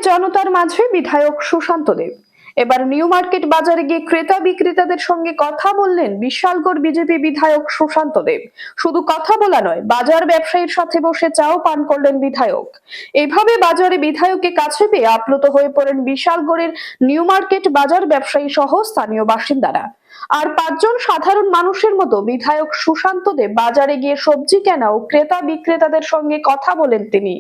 জনতার মাঝে বিধায়ক সুশান্ত দেব। এবার নিউ মার্কেট বাজারে গিয়ে ক্রেতা বিক্রেতাদের সঙ্গে কথা বললেন বিশালগড় বিজেপি বিধায়ক সুশান্ত দেব। শুধু কথা বলা নয়, বাজার ব্যবসায়ীর সাথে বসে চাও পান করলেন বিধায়ক। এভাবে বাজারে বিধায়ককে কাছে পেয়ে আপ্লুত হয়ে পড়েন বিশালগড়ের নিউ মার্কেট বাজার ব্যবসায়ী সহ স্থানীয় বাসিন্দারা। আর 5 জন সাধারণ মানুষের মতো বিধায়ক সুশান্ত দেব বাজারে গিয়ে সবজি কেনা ও ক্রেতা বিক্রেতাদের সঙ্গে কথা বলেন তিনি।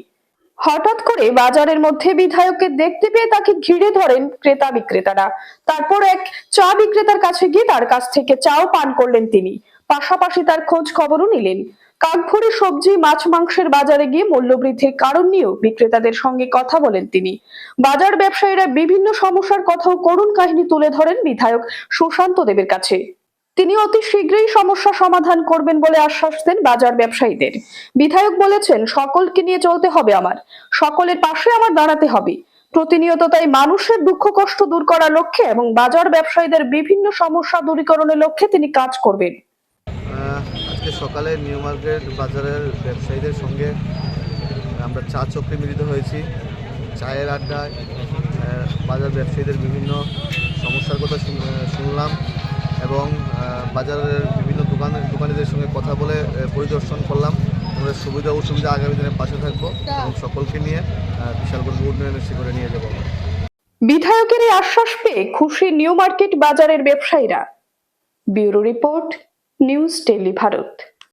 হঠাৎ করে বাজারের মধ্যে বিধায়ককে দেখতে পেয়ে তাকে ঘিরে ধরেন ক্রেতা বিক্রেতারা। তারপর এক চা বিক্রেতার কাছে গিয়ে তার কাছ থেকে চাও পান করলেন তিনি। পাশাপাশি তার খোঁজ খবরও নিলেন। কাকভরে সবজি মাছ মাংসের বাজারে গিয়ে মূল্যবৃদ্ধির কারণ নিয়েও বিক্রেতাদের সঙ্গে কথা বলেন তিনি। বাজার ব্যবসায়ীরা বিভিন্ন সমস্যার কথাও করুণ কাহিনী তুলে ধরেন বিধায়ক সুশান্ত দেবের কাছে। তিনি অতি শীঘ্রই সমস্যা সমাধান করবেন বলে আশ্বাস দেন বাজার ব্যবসায়ীদের। বিধায়ক বলেছেন, সকলকে নিয়ে চলতে হবে আমার, সকলের পাশে আমার দাঁড়াতে হবে প্রতিনিয়ত। তাই মানুষের দুঃখ কষ্ট দূর করার লক্ষ্যে এবং বাজার ব্যবসায়ীদের বিভিন্ন সমস্যা দূরীকরণের লক্ষ্যে তিনি কাজ করবেন। আজকে সকালে নিউ মার্কেট বাজারের ব্যবসায়ীদের সঙ্গে আমরা চা চক্রে মিলিত হয়েছি। চায়ের আড্ডায় বাজার ব্যবসায়ীদের বিভিন্ন সমস্যার কথা শুনলাম এবং বাজারের বিভিন্ন দোকানিদের সঙ্গে কথা বলে পরিদর্শন করলাম। আমাদের সুবিধা অসুবিধা আগামী দিনে পাশে থাকবো এবং সকলকে নিয়ে বিশালগড় উন্নয়নের শিখরে নিয়ে যাব। বিধায়কের এই আশ্বাস পেয়ে খুশি নিউ মার্কেট বাজারের ব্যবসায়ীরা। Bureau report, news tele Bharat.